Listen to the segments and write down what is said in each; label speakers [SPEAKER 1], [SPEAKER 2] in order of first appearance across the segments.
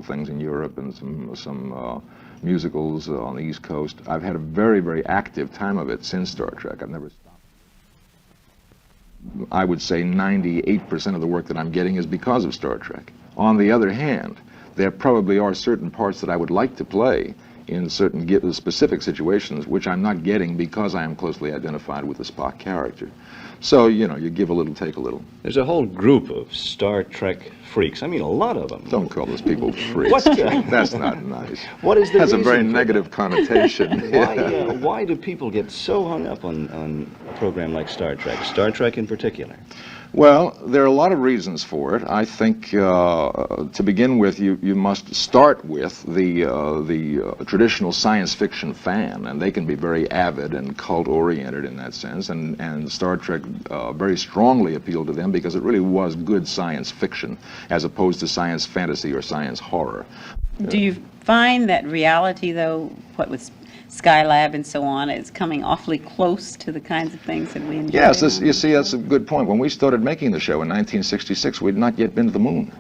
[SPEAKER 1] things in Europe and some musicals on the East Coast. I've had a very, very active time of it since Star Trek. I've never stopped. I would say 98% of the work that I'm getting is because of Star Trek. On the other hand, there probably are certain parts that I would like to play in certain specific situations which I'm not getting because I am closely identified with the Spock character. So, you know, you give a little, take a little.
[SPEAKER 2] There's a whole group of Star Trek freaks. I mean, a lot of them.
[SPEAKER 1] Don't call those people freaks. That's not nice.
[SPEAKER 2] What is the
[SPEAKER 1] Has a very
[SPEAKER 2] reason for
[SPEAKER 1] negative connotation.
[SPEAKER 2] Why do people get so hung up on a program like Star Trek in particular?
[SPEAKER 1] Well, there are a lot of reasons for it. I think, to begin with, you must start with the traditional science fiction fan, and they can be very avid and cult-oriented in that sense, and Star Trek very strongly appealed to them because it really was good science fiction, as opposed to science fantasy or science horror.
[SPEAKER 3] Do you find that reality, though, what with Skylab and so on, is coming awfully close to the kinds of things that we enjoy?
[SPEAKER 1] Yes, you see, that's a good point. When we started making the show in 1966, we'd not yet been to the moon.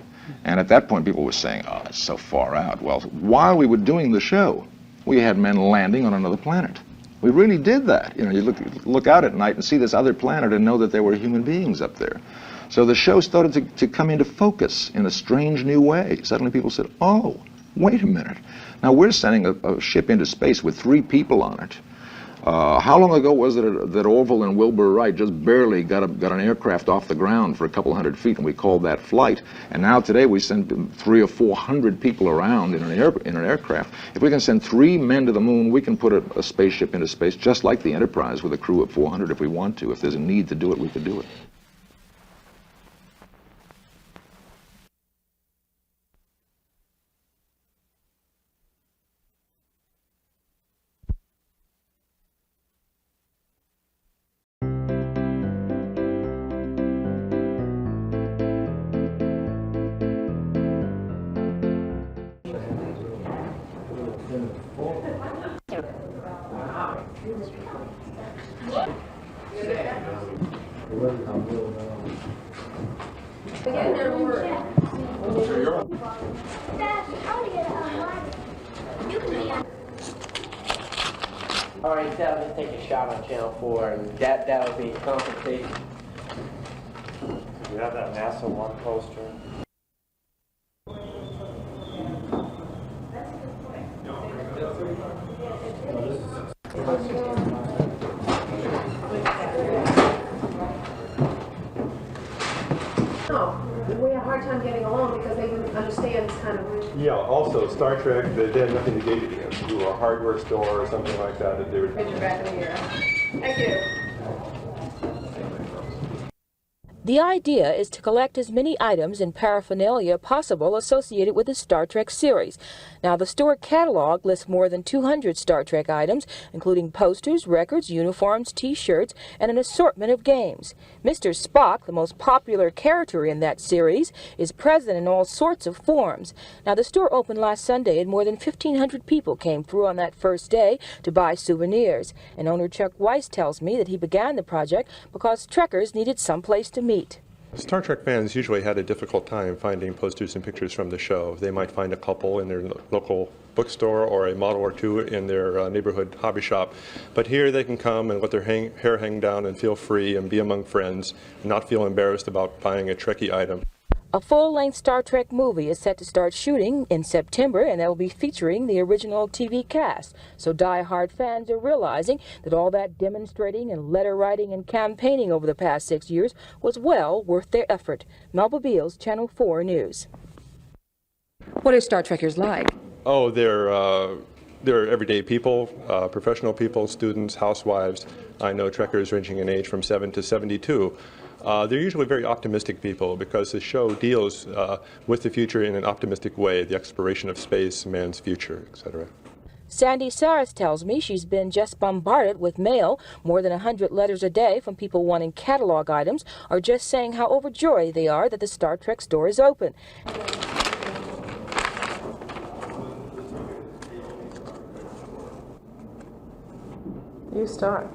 [SPEAKER 1] And at that point, people were saying, oh, it's so far out. Well, while we were doing the show, we had men landing on another planet. We really did that. You know, you look out at night and see this other planet and know that there were human beings up there. So the show started to come into focus in a strange new way. Suddenly people said, oh, wait a minute. Now, we're sending a ship into space with 3 people on it. How long ago was it that Orville and Wilbur Wright just barely got an aircraft off the ground for a couple hundred feet, and we called that flight? And now today we send 300 or 400 people around in an aircraft. If we can send 3 men to the moon, we can put a spaceship into space just like the Enterprise with a crew of 400 if we want to. If there's a need to do it, we could do it.
[SPEAKER 4] All right, Dad, let's take a shot on Channel 4, and that'll be compensation.
[SPEAKER 5] You have that NASA 1 poster?
[SPEAKER 6] We had a hard time getting along because they didn't understand this kind of...
[SPEAKER 5] Yeah, also, Star Trek, they had nothing to gauge it against. You were a hardware store or something like that they would...
[SPEAKER 6] Picture back in the era. Thank you.
[SPEAKER 7] The idea is to collect as many items and paraphernalia possible associated with the Star Trek series. Now, the store catalog lists more than 200 Star Trek items, including posters, records, uniforms, T-shirts, and an assortment of games. Mr. Spock, the most popular character in that series, is present in all sorts of forms. Now, the store opened last Sunday, and more than 1,500 people came through on that first day to buy souvenirs. And owner Chuck Weiss tells me that he began the project because Trekkers needed someplace to meet.
[SPEAKER 5] Star Trek fans usually had a difficult time finding posters and pictures from the show. They might find a couple in their local bookstore or a model or two in their neighborhood hobby shop. But here they can come and let their hair hang down and feel free and be among friends and not feel embarrassed about buying a Trekkie item.
[SPEAKER 7] A full-length Star Trek movie is set to start shooting in September, and that will be featuring the original TV cast. So die-hard fans are realizing that all that demonstrating and letter writing and campaigning over the past 6 years was well worth their effort. Melba Beals, Channel 4 News.
[SPEAKER 8] What are Star Trekkers like?
[SPEAKER 5] Oh, they're everyday people, professional people, students, housewives. I know Trekkers ranging in age from 7 to 72. They're usually very optimistic people because the show deals with the future in an optimistic way, the exploration of space, man's future, etc.
[SPEAKER 7] Sandy Saris tells me she's been just bombarded with mail, more than 100 letters a day from people wanting catalog items or just saying how overjoyed they are that the Star Trek store is open.
[SPEAKER 6] You start.